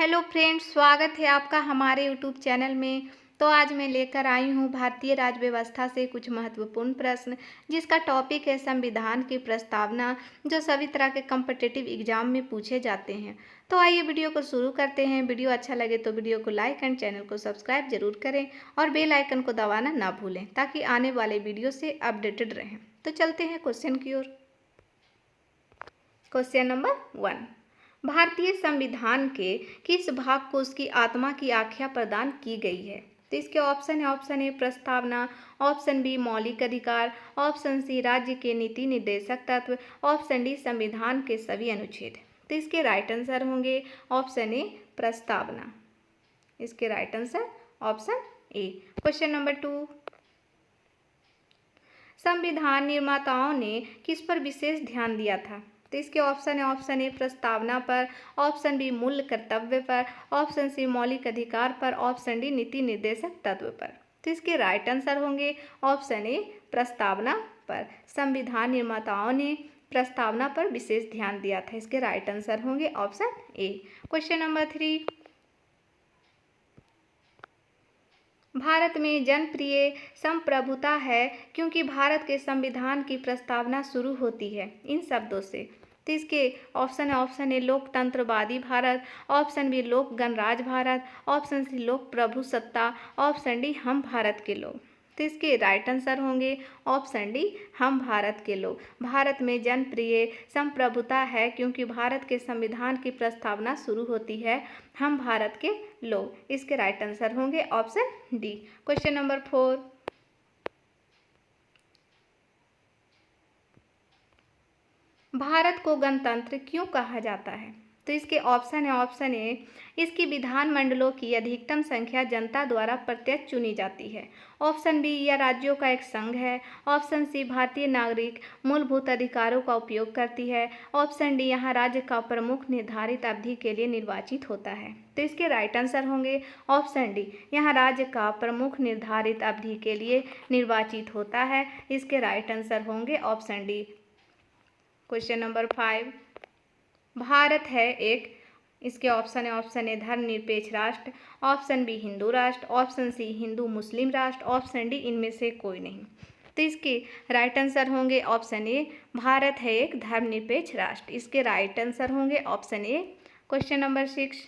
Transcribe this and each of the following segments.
Hello friends, स्वागत है आपका हमारे यूट्यूब चैनल में। तो आज मैं लेकर आई हूँ भारतीय राज्य व्यवस्था से कुछ महत्वपूर्ण प्रश्न, जिसका टॉपिक है संविधान की प्रस्तावना, जो सभी तरह के कॉम्पिटिटिव एग्जाम में पूछे जाते हैं। तो आइए वीडियो को शुरू करते हैं। वीडियो अच्छा लगे तो वीडियो को लाइक एंड चैनल को सब्सक्राइब जरूर करें और बेल आइकन को दबाना ना भूलें, ताकि आने वाले वीडियो से अपडेटेड रहें। तो चलते हैं क्वेश्चन की ओर। क्वेश्चन नंबर 1, भारतीय संविधान के किस भाग को उसकी आत्मा की आख्या प्रदान की गई है? तो इसके ऑप्शन है, ऑप्शन ए प्रस्तावना, ऑप्शन बी मौलिक अधिकार, ऑप्शन सी राज्य के नीति निर्देशक तत्व, ऑप्शन डी संविधान के सभी अनुच्छेद। तो इसके राइट आंसर होंगे ऑप्शन ए प्रस्तावना। इसके right answer option A. Question number 2, संविधान निर्माताओं ने किस पर विशेष ध्यान दिया था? तो इसके ऑप्शन है, ऑप्शन ए प्रस्तावना पर, ऑप्शन बी मूल कर्तव्य पर, ऑप्शन सी मौलिक अधिकार पर, ऑप्शन डी नीति निर्देशक तत्व पर। तो इसके राइट आंसर होंगे ऑप्शन ए प्रस्तावना पर। संविधान निर्माताओं ने प्रस्तावना पर विशेष ध्यान दिया था। इसके राइट आंसर होंगे ऑप्शन ए। क्वेश्चन नंबर 3, भारत में जनप्रिय संप्रभुता है क्योंकि भारत के संविधान की प्रस्तावना शुरू होती है इन शब्दों से। तो इसके ऑप्शन है, ऑप्शन ए लोकतंत्रवादी भारत, ऑप्शन बी लोक गणराज्य भारत, ऑप्शन सी लोक प्रभुसत्ता, ऑप्शन डी हम भारत के लोग। तो इसके राइट आंसर होंगे ऑप्शन डी हम भारत के लोग। भारत में जनप्रिय संप्रभुता है क्योंकि भारत के संविधान की प्रस्तावना शुरू होती है हम भारत के लोग। इसके राइट आंसर होंगे option D. Question number 4, Bharat को गणतंत्र क्यों कहा जाता है? तो इसके ऑप्शन है, ऑप्शन ए इसकी विधानमंडलों की अधिकतम संख्या जनता द्वारा प्रत्यक्ष चुनी जाती है, ऑप्शन बी यह राज्यों का एक संघ है, ऑप्शन सी भारतीय नागरिक मूलभूत अधिकारों का उपयोग करती है, ऑप्शन डी यहाँ राज्य का प्रमुख निर्धारित अवधि के लिए निर्वाचित होता है। तो इसके राइट आंसर होंगे ऑप्शन डी यहाँ राज्य का प्रमुख निर्धारित अवधि के लिए निर्वाचित होता है। इसके राइट आंसर होंगे option D. Question number 5, Bharat है एक, इसके ऑप्शन है, ऑप्शन ए धर्मनिरपेक्ष राष्ट्र, ऑप्शन बी हिंदू राष्ट्र, ऑप्शन सी हिंदू मुस्लिम राष्ट्र, ऑप्शन डी इनमें से कोई नहीं। तो इसके राइट आंसर होंगे ऑप्शन ए भारत है एक धर्मनिरपेक्ष राष्ट्र। इसके राइट आंसर होंगे ऑप्शन ए। क्वेश्चन नंबर 6,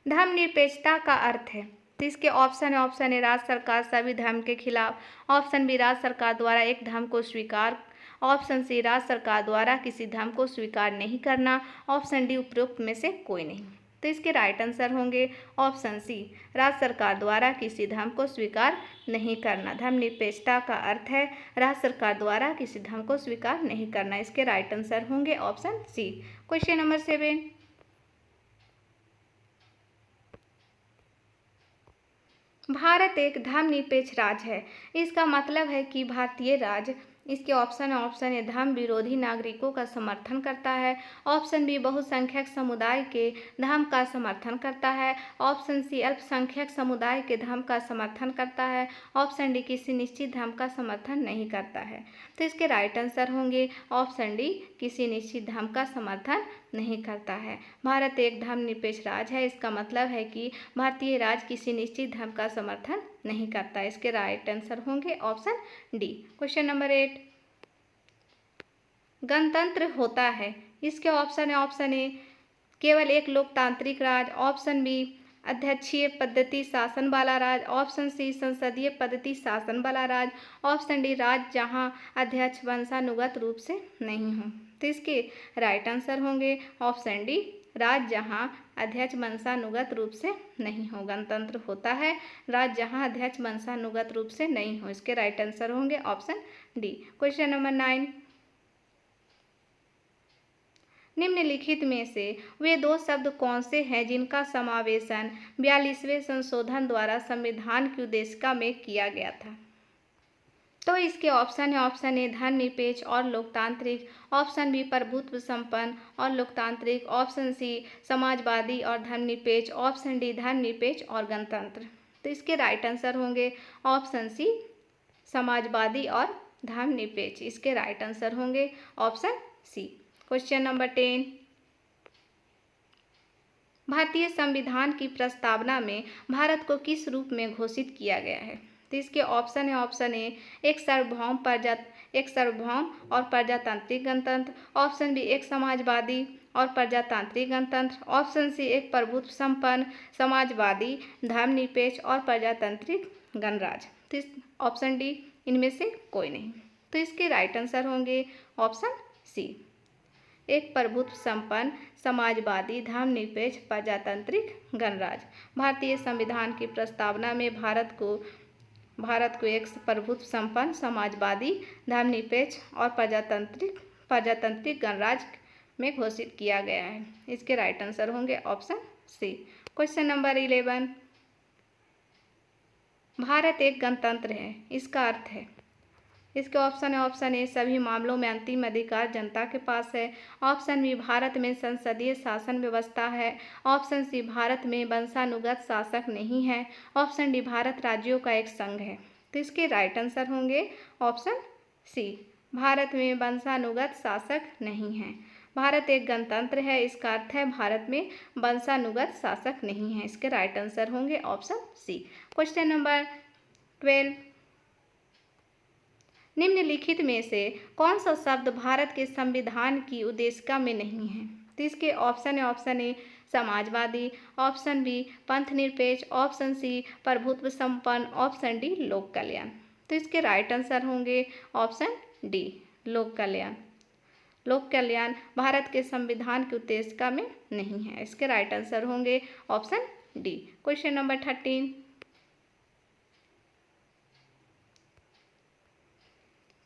धर्मनिरपेक्षता का अर्थ है? तो इसके ऑप्शन है, ऑप्शन ए राज्य सरकार सभी धर्म के खिलाफ, ऑप्शन बी राज्य सरकार द्वारा एक धर्म को स्वीकार, ऑप्शन सी राज्य सरकार द्वारा किसी धर्म को स्वीकार नहीं करना, ऑप्शन डी उपरोक्त में से कोई नहीं। तो इसके राइट आंसर होंगे ऑप्शन सी राज्य सरकार द्वारा किसी धर्म को स्वीकार नहीं करना। धर्मनिरपेक्षता का अर्थ है राज्य सरकार द्वारा किसी धर्म को स्वीकार नहीं करना। इसके राइट आंसर होंगे option C. Question number 7, Bharat एक धर्मनिरपेक्ष राज्य है, इसका मतलब है कि भारतीय राज्य, इसके ऑप्शन है, ऑप्शन ए धर्म विरोधी नागरिकों का समर्थन करता है, ऑप्शन बी बहुसंख्यक समुदाय के धर्म का समर्थन करता है, ऑप्शन सी अल्पसंख्यक समुदाय के धर्म का समर्थन करता है, ऑप्शन डी किसी निश्चित धर्म का समर्थन नहीं करता है। तो इसके राइट आंसर होंगे ऑप्शन डी किसी निश्चित धर्म का समर्थन नहीं करता है। भारत एक धर्मनिरपेक्ष राज्य है, इसका मतलब है कि भारतीय राज्य किसी निश्चित धर्म का समर्थन नहीं करता। इसके राइट आंसर होंगे ऑप्शन डी। क्वेश्चन नंबर 8, गणतंत्र होता है? इसके ऑप्शन है, ऑप्शन ए केवल एक लोकतांत्रिक राज्य, ऑप्शन बी अध्यक्षीय पद्धति शासन वाला राज्य, ऑप्शन सी संसदीय पद्धति शासन वाला राज्य, ऑप्शन डी राज्य जहां अध्यक्ष वंशानुगत रूप से नहीं हो। तो इसके राइट आंसर होंगे ऑप्शन डी राज्य जहां अध्यक्ष वंशानुगत रूप से नहीं हो। गणतंत्र होता है राज्य जहां अध्यक्ष वंशानुगत रूप से नहीं हो। इसके राइट आंसर होंगे ऑप्शन डी। क्वेश्चन नंबर 9, निम्नलिखित में से वे दो शब्द कौन से हैं जिनका समावेशन 42वें संशोधन द्वारा संविधान की उद्देशिका में किया गया था? तो इसके ऑप्शन है, ऑप्शन ए धर्मनिरपेक्ष और लोकतांत्रिक, ऑप्शन बी प्रभुत्व संपन्न और लोकतांत्रिक, ऑप्शन सी समाजवादी और धर्मनिरपेक्ष, ऑप्शन डी धर्मनिरपेक्ष और गणतंत्र। तो इसके राइट आंसर होंगे ऑप्शन सी समाजवादी और धर्मनिरपेक्ष। इसके राइट आंसर होंगे ऑप्शन सी। क्वेश्चन नंबर 10, भारतीय संविधान की प्रस्तावना में भारत को किस रूप में घोषित किया गया है? तो इसके ऑप्शन है, ऑप्शन ए एक सार्वभौम और प्रजातांत्रिक गणतंत्र, ऑप्शन बी एक समाजवादी और प्रजातांत्रिक गणतंत्र, ऑप्शन सी एक प्रभुत्व संपन्न समाजवादी धर्मनिरपेक्ष और प्रजातांत्रिक गणराज्य। तो इस ऑप्शन डी इनमें से कोई नहीं। तो इसके राइट आंसर होंगे ऑप्शन सी एक प्रभुत्व संपन्न समाजवादी धर्मनिरपेक्ष प्रजातांत्रिक गणराज्य। भारतीय संविधान की प्रस्तावना में भारत को एक प्रभुत्व संपन्न समाजवादी धर्मनिरपेक्ष और प्रजातांत्रिक गणराज्य में घोषित किया गया है। इसके राइट आंसर होंगे option C. Question number 11, Bharat एक गणतंत्र है, इसका अर्थ है? इसके ऑप्शन है, ऑप्शन ए सभी मामलों में अंतिम अधिकार जनता के पास है, ऑप्शन बी भारत में संसदीय शासन व्यवस्था है, ऑप्शन सी भारत में वंशानुगत शासक नहीं है, ऑप्शन डी भारत राज्यों का एक संघ है। तो इसके राइट आंसर होंगे ऑप्शन सी भारत में वंशानुगत शासक नहीं है। भारत एक गणतंत्र है, इसका अर्थ है भारत में वंशानुगत शासक नहीं है। इसके राइट आंसर होंगे ऑप्शन सी। क्वेश्चन नंबर 12, निम्नलिखित में से कौन सा शब्द भारत के संविधान की उद्देशिका में नहीं है? तो इसके ऑप्शन है, ऑप्शन ए समाजवादी, ऑप्शन बी पंथ निरपेक्ष, ऑप्शन सी प्रभुत्व संपन्न, ऑप्शन डी लोक कल्याण। तो इसके राइट आंसर होंगे ऑप्शन डी लोक कल्याण। लोक कल्याण भारत के संविधान की उद्देशिका में नहीं है। इसके राइट आंसर होंगे ऑप्शन डी। क्वेश्चन नंबर 13,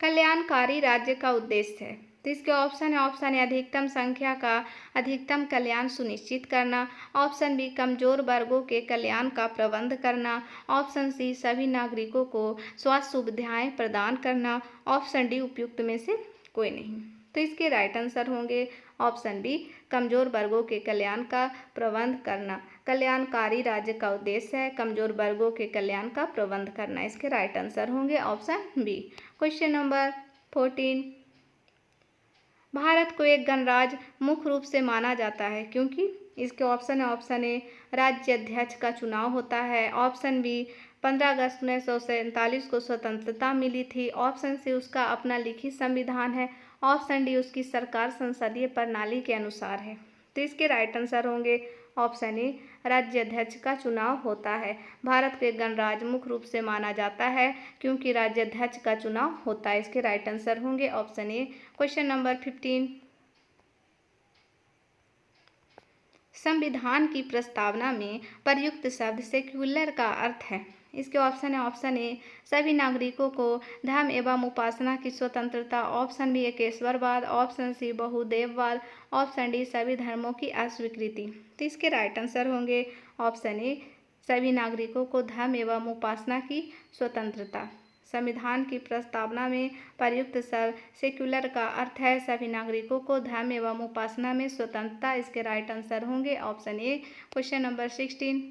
कल्याणकारी राज्य का उद्देश्य है। तो इसके ऑप्शन है, ऑप्शन ए अधिकतम संख्या का अधिकतम कल्याण सुनिश्चित करना, ऑप्शन बी कमजोर वर्गों के कल्याण का प्रबंध करना, ऑप्शन सी सभी नागरिकों को स्वास्थ्य सुविधाएं प्रदान करना, ऑप्शन डी उपयुक्त में से कोई नहीं। तो इसके राइट आंसर होंगे ऑप्शन बी कमजोर वर्गों के कल्याण का प्रबंध करना। कल्याणकारी राज्य का उद्देश्य है कमजोर वर्गों के कल्याण का प्रबंध करना। इसके राइट आंसर होंगे option B. Question number 14, Bharat को एक गणराज्य मुख्य रूप से माना जाता है क्योंकि? इसके ऑप्शन है, ऑप्शन ए राज्य अध्यक्ष का चुनाव होता है, ऑप्शन बी 15 अगस्त 1947 को स्वतंत्रता मिली थी, ऑप्शन सी उसका अपना लिखित संविधान है, ऑप्शन डी उसकी सरकार संसदीय प्रणाली के अनुसार है। तो इसके राइट आंसर होंगे ऑप्शन ए राज्य अध्यक्ष का चुनाव होता है। भारत के गणराज्य मुख्य रूप से माना जाता है क्योंकि राज्य अध्यक्ष का चुनाव होता है। इसके राइट आंसर होंगे ऑप्शन ए। क्वेश्चन नंबर 15, संविधान की प्रस्तावना में प्रयुक्त शब्द सेक्युलर का अर्थ है। इसके ऑप्शन है, ऑप्शन ए सभी नागरिकों को धर्म एवं उपासना की स्वतंत्रता, ऑप्शन बी एकेश्वरवाद, ऑप्शन सी बहुदेववाद, ऑप्शन डी सभी धर्मों की अस्वीकृति। तो इसके राइट आंसर होंगे ऑप्शन ए सभी नागरिकों को धर्म एवं उपासना की स्वतंत्रता। संविधान की प्रस्तावना में प्रयुक्त शब्द सेक्युलर का अर्थ है सभी नागरिकों को धर्म एवं उपासना में स्वतंत्रता। इसके राइट आंसर होंगे ऑप्शन ए। क्वेश्चन नंबर 16,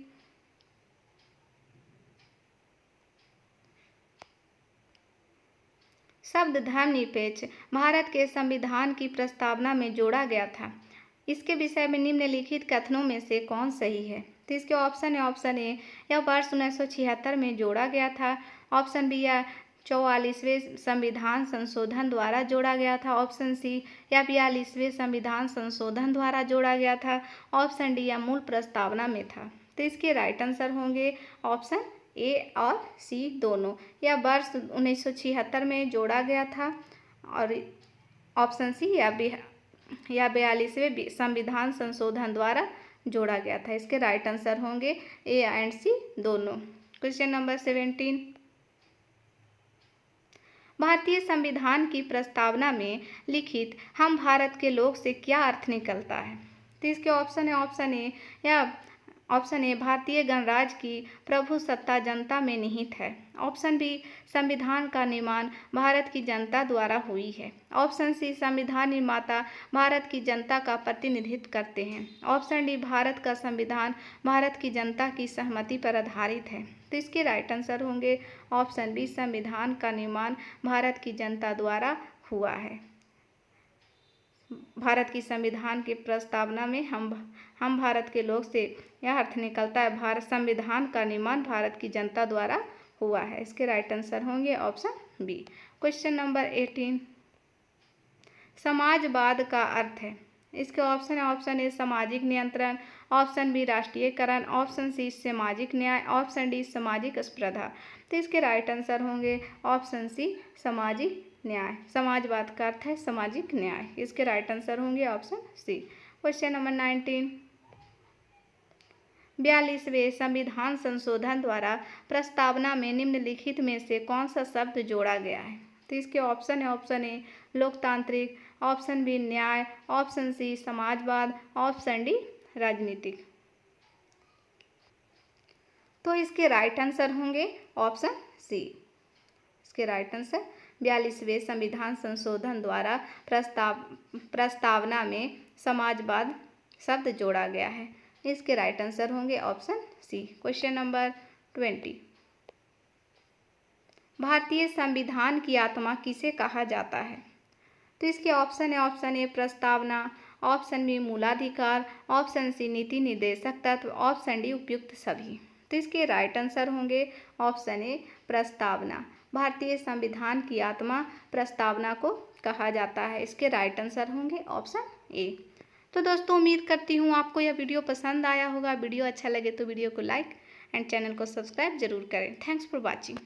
शब्द धर्मनिरपेक्ष भारत के संविधान की प्रस्तावना में जोड़ा गया था। इसके विषय में निम्नलिखित कथनों में से कौन सही है? तो इसके ऑप्शन है, ऑप्शन ए यह वर्ष 1976 में जोड़ा गया था, ऑप्शन बी या 44वें संविधान संशोधन द्वारा जोड़ा गया था, ऑप्शन सी या 42वें संविधान संशोधन द्वारा जोड़ा गया था, ऑप्शन डी या मूल प्रस्तावना में था। तो इसके राइट आंसर होंगे ऑप्शन ए और सी दोनों। यह वर्ष 1976 में जोड़ा गया था और ऑप्शन सी या 42वें संविधान संशोधन द्वारा जोड़ा गया था। इसके राइट आंसर होंगे ए एंड सी दोनों। क्वेश्चन नंबर 17, भारतीय संविधान की प्रस्तावना में लिखित हम भारत के लोग से क्या अर्थ निकलता है? तो इसके ऑप्शन है, ऑप्शन ए या ऑप्शन ए भारतीय गणराज्य की प्रभुसत्ता जनता में निहित है, ऑप्शन बी संविधान का निर्माण भारत की जनता द्वारा हुई है, ऑप्शन सी संविधान निर्माता भारत की जनता का प्रतिनिधित्व करते हैं, ऑप्शन डी भारत का संविधान भारत की जनता की सहमति पर आधारित है। तो इसके राइट आंसर होंगे ऑप्शन बी संविधान का निर्माण भारत की जनता द्वारा हुआ है। भारत की संविधान की प्रस्तावना में हम भारत के लोग से यह अर्थ निकलता है, भारत संविधान का निर्माण भारत की जनता द्वारा हुआ है। इसके राइट आंसर होंगे ऑप्शन बी। क्वेश्चन नंबर 18, समाजवाद का अर्थ है। इसके ऑप्शन है, ऑप्शन ए सामाजिक नियंत्रण, ऑप्शन बी राष्ट्रीयकरण, ऑप्शन सी सामाजिक न्याय, ऑप्शन डी सामाजिक स्पर्धा। तो इसके राइट आंसर होंगे ऑप्शन सी सामाजिक न्याय। समाजवाद का अर्थ है सामाजिक न्याय। इसके राइट आंसर होंगे ऑप्शन सी। क्वेश्चन नंबर 19, 42वें संविधान संशोधन द्वारा प्रस्तावना में निम्नलिखित में से कौन सा शब्द जोड़ा गया है। तो इसके ऑप्शन है, ऑप्शन ए लोकतांत्रिक, ऑप्शन बी न्याय, ऑप्शन सी समाजवाद, ऑप्शन डी राजनीतिक। तो इसके राइट आंसर होंगे ऑप्शन सी। इसके राइट आंसर 42वें संविधान संशोधन द्वारा प्रस्तावना में समाजवाद शब्द जोड़ा गया है। इसके राइट आंसर होंगे ऑप्शन सी। क्वेश्चन नंबर 20, भारतीय संविधान की आत्मा किसे कहा जाता है। तो इसके ऑप्शन है, ऑप्शन ए प्रस्तावना, ऑप्शन बी मूलाधिकार, ऑप्शन सी नीति निर्देशक तत्व, ऑप्शन डी उपयुक्त सभी। तो इसके राइट आंसर होंगे ऑप्शन ए प्रस्तावना। भारतीय संविधान की आत्मा प्रस्तावना को कहा जाता है। इसके राइट आंसर होंगे ऑप्शन ए। तो दोस्तों उम्मीद करती हूँ आपको यह वीडियो पसंद आया होगा। वीडियो अच्छा लगे तो वीडियो को लाइक एंड चैनल को सब्सक्राइब जरूर करें। Thanks for watching.